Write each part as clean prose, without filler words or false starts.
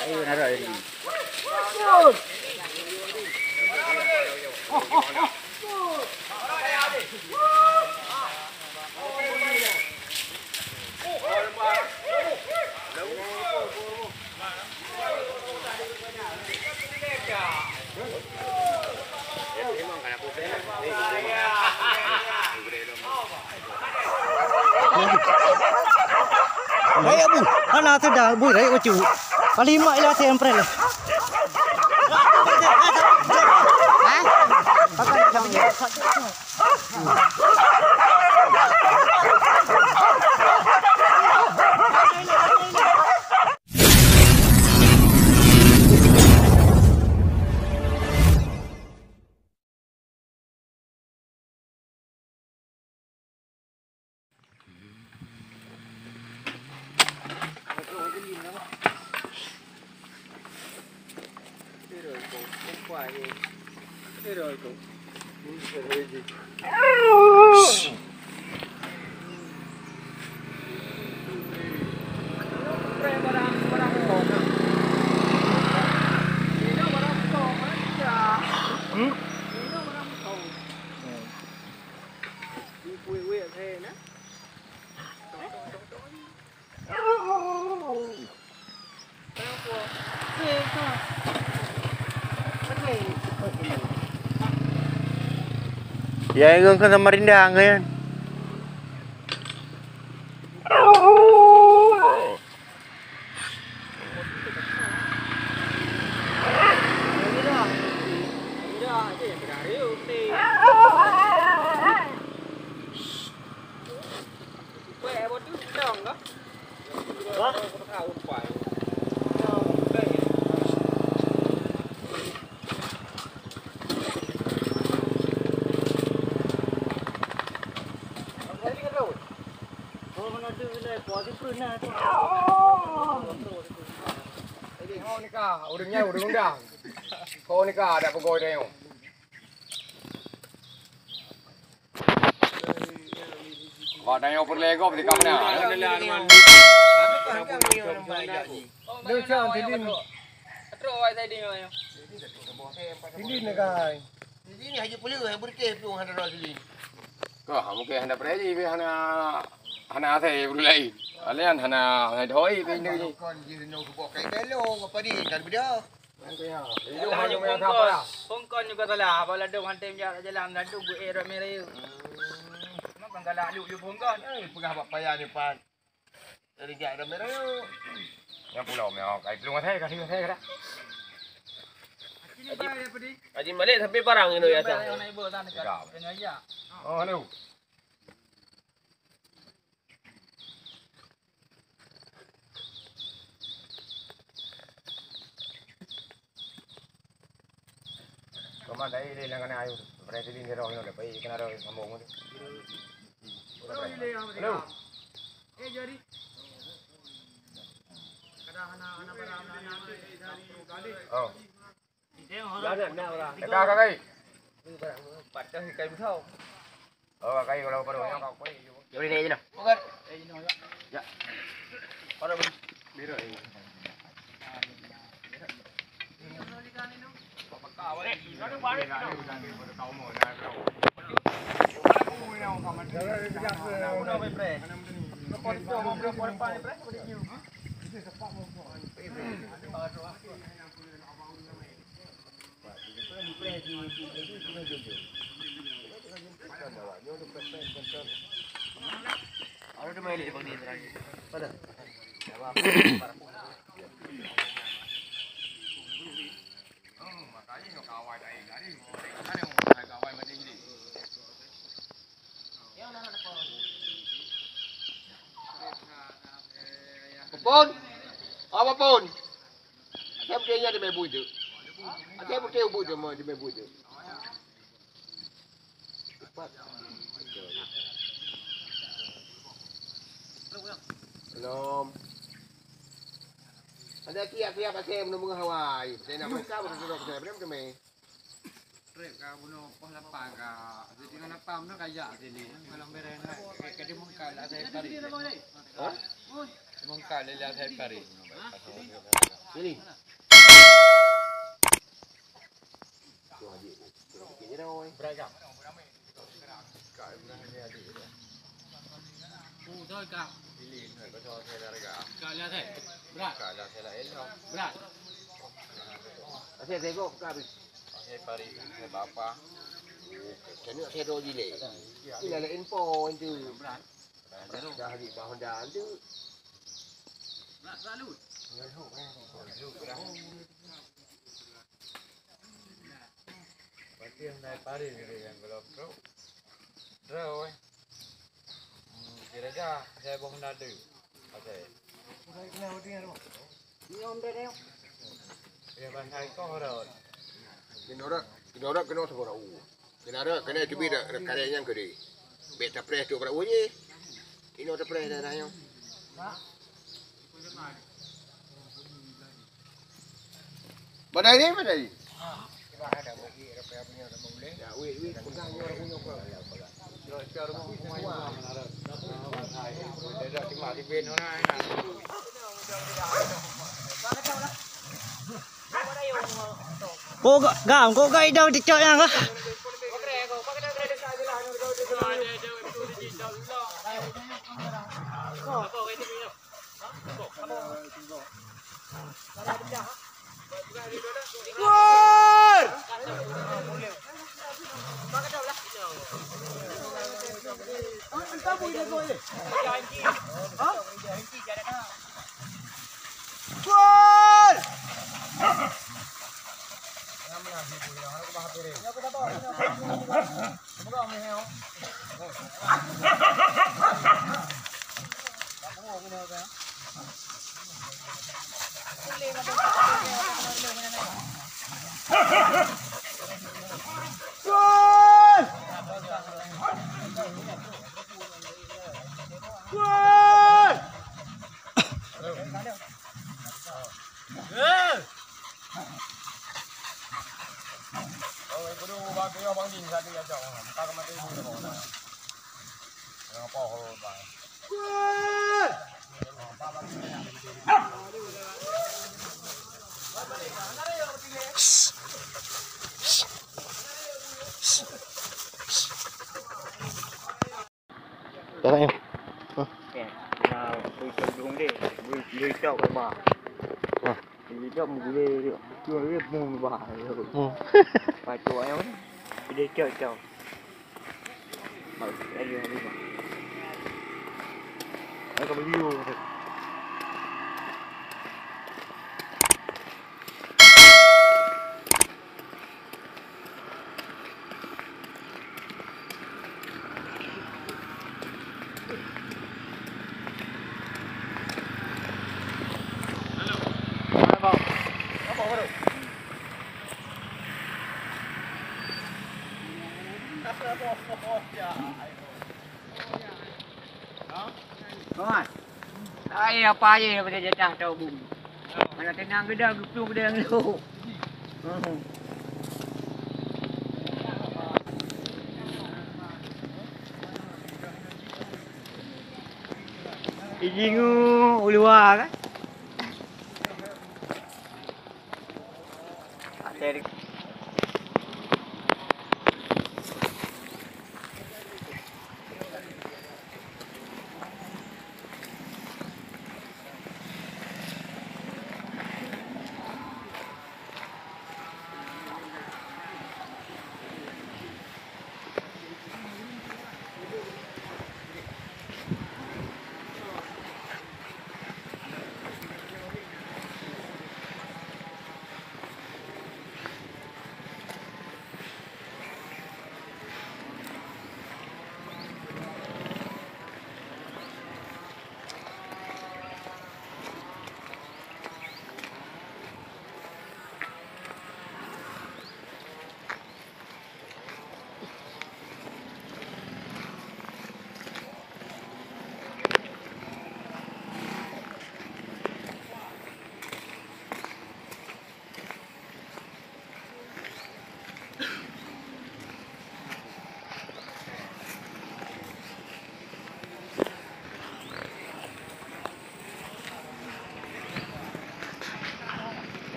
Ayun na rin. Đấy bu, ana sudah bu dari ucu. Kalima ila sempre lah. Hah? Thế rồi cũng gì. Ya, yang ke Samarinda kan. Udangnya udang undang. Kau ni kah ada pegawai dia. Kau ada yang perlu lego di kamera. Đưa cho thì đi. Thì đi này cái. Thì đi hay perlu hay berke tu hana rajulin. Kau kamu ke hana pergi be hana thay perlu lain. Alian hana thoi be ni. Kon di no ko kai belo apa di kan video. Pungkon juga telah. Kalau ladung hantam jalan ladung bu era merah. Mak galak lu pungkon. Pegah bak payah ni pan. Dari jak merah. Yang pulau meh kai belum thay kai thay dah. Haji balik sampai barang itu ya sah. Oh, hello. Kamu dari ini lang kan ayu. Berarti ini roh ini lepas ini kena roh sambung tu. Hello. Jadi. Kada anak barang anak dari. Oh. Dekat kai. Patah kai besar. Oh, kai kalau perlu yang kau kai. Jadi ni je nak. Bukan. Ya. Pada biru ini. Ada main di bawah ni. Pada. Pun, apa pun, saya punya di mebu itu. Saya punya mebu itu mau di mebu itu. Belum. Ada kia pakai menunggu Hawaii. Saya nak mereka berdua saya berapa kami. Trek ka buno pala paga. Jadi kana pam na kaya sini. Malang berena. Kaya di mo kala sa kari. kali lihat saya pari. Jadi. Kayaknya dah oi. Beragam. Thôi cả. Pilih người có cho xe ra cả. Cả lihat saya. Berat. Cả lihat saya lain dong. Berat. Saya tengok kat habis. Saya pari saya bapa. Kena saya dah jile. Ini ada info itu. Berat. Dah hari bahan dah tu. Berat lalu. Pasti yang naik pari ni yang belum bro. Bro. Kira-kira saya bohong dah tu. Pasal. Ya pasal kau dah. Kena orang kena seorang. Kena tu bila karya yang kiri. Beta press tu pada uji. Ini ada press dah yang. Badai ni badai. Ya, wait, pegang orang punya apa? Dah cuma di ben mana ni. Cô gậy đâu thì chọi hàng á. Đó em. Nào, tôi chọn đúng đi. Tôi chọn cái bà. Tôi chọn một cái chưa biết mùng bà rồi. Bà chúa em. Đi chơi chọn. Anh đi mà. Anh có video thật. Rồi. Ai apa je pada jatah tahu bum. Mana tenang gedang dupung gedang lu. Ijingu uluar kan? Asyik.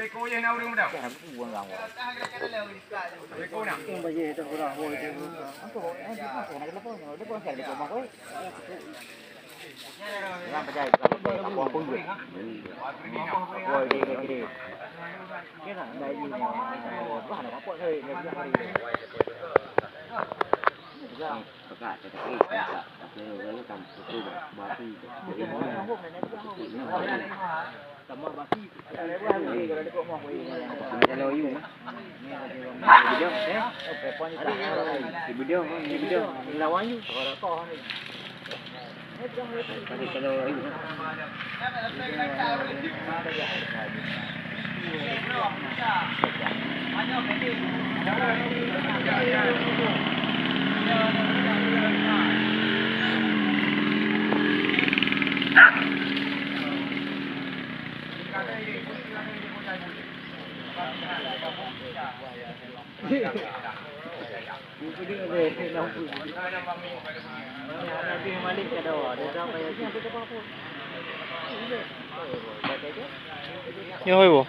Eko yang nak urung dah. Buang orang. Eko nak. Yang bagi itu orang boleh itu. Apa? Nak lepas, lepas saya lepas mak oi. Yang percaya apa pun boleh. Boleh dia. Kena dah ini. Bah nak apa saya ni dia hari. Jangan pekat tetapi tak boleh kan itu mati. Sama basi. Kalau dia kau mau oi. Kalau you. Video eh. Pepon ni video lawan you. Kalau kau ni. Kalau you. Như hơi bộ.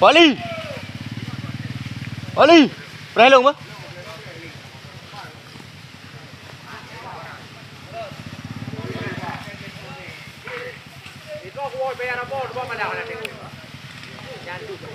Bali. Bali. Berani long ba? Ito ko ay pera mo, ba malaw na din. Yan dito.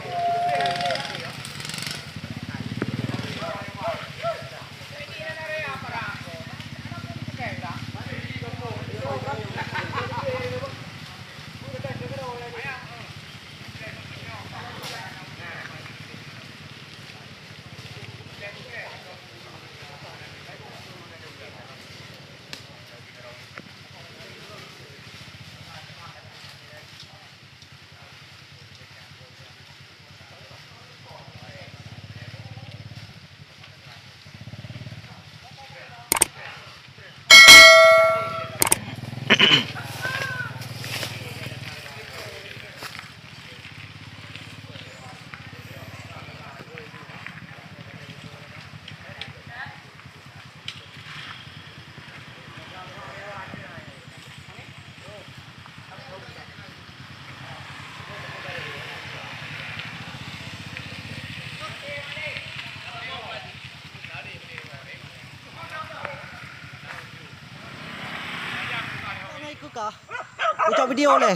Cả. Tôi cho video này.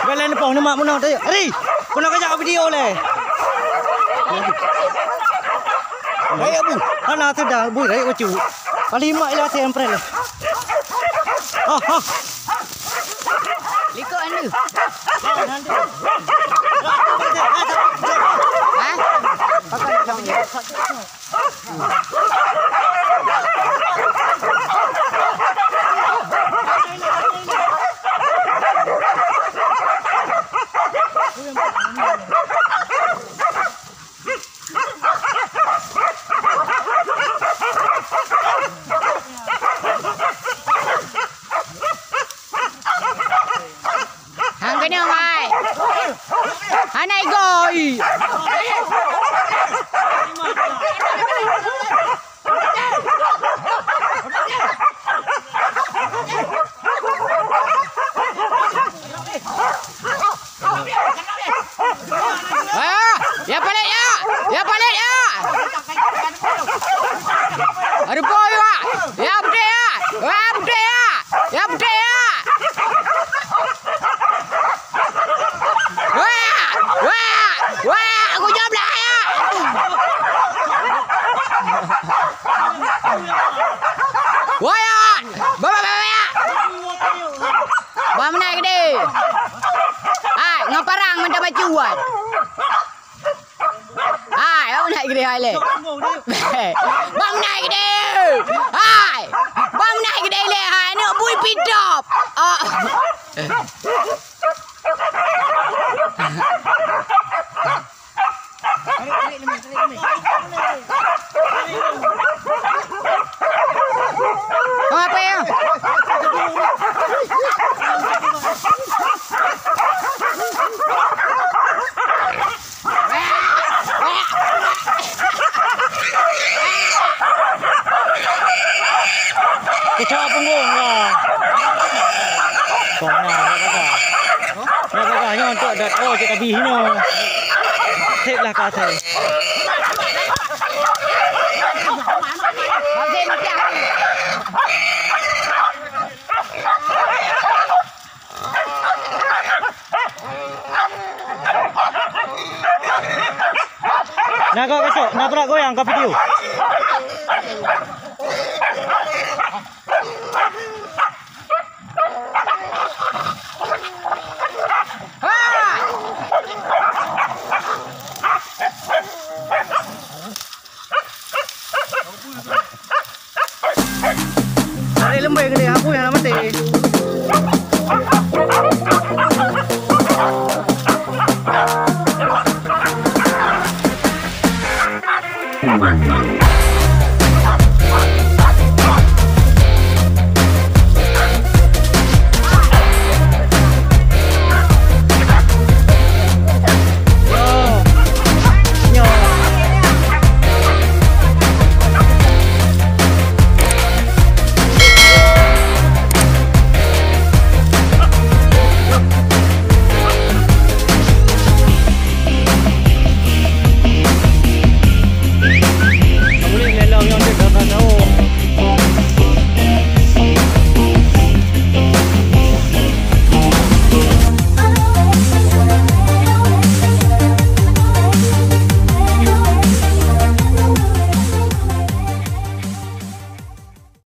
Bele ni pong ni mak mana tadi. Ari, kau nak ajak video le. Hei abu, ana tu dah bui rai ocu. Palima ilah sempre le. Likut anda. Hang kena mai. Hanai goi. Ya balik ya. Ya balik ya. Ada boy ya. Ya betul ya. Ya betul ya. Ya betul ya. Wah, aku jawab lah ya. Wah ya. Bawa ya. Bawa mana gede. Ai, ngaparang minta bacuan. Ai, bawa mana gede hai le. Bawa mana gede. Ai, bawa mana gede le hai nak bui pidop. Apa ya? Kecak punggung lah. Kong na kakak. Nak kakaknya untuk dat oh cik kabihnya. Sip lah kak saya. Nak kau kacau, nak berak goyang kau video.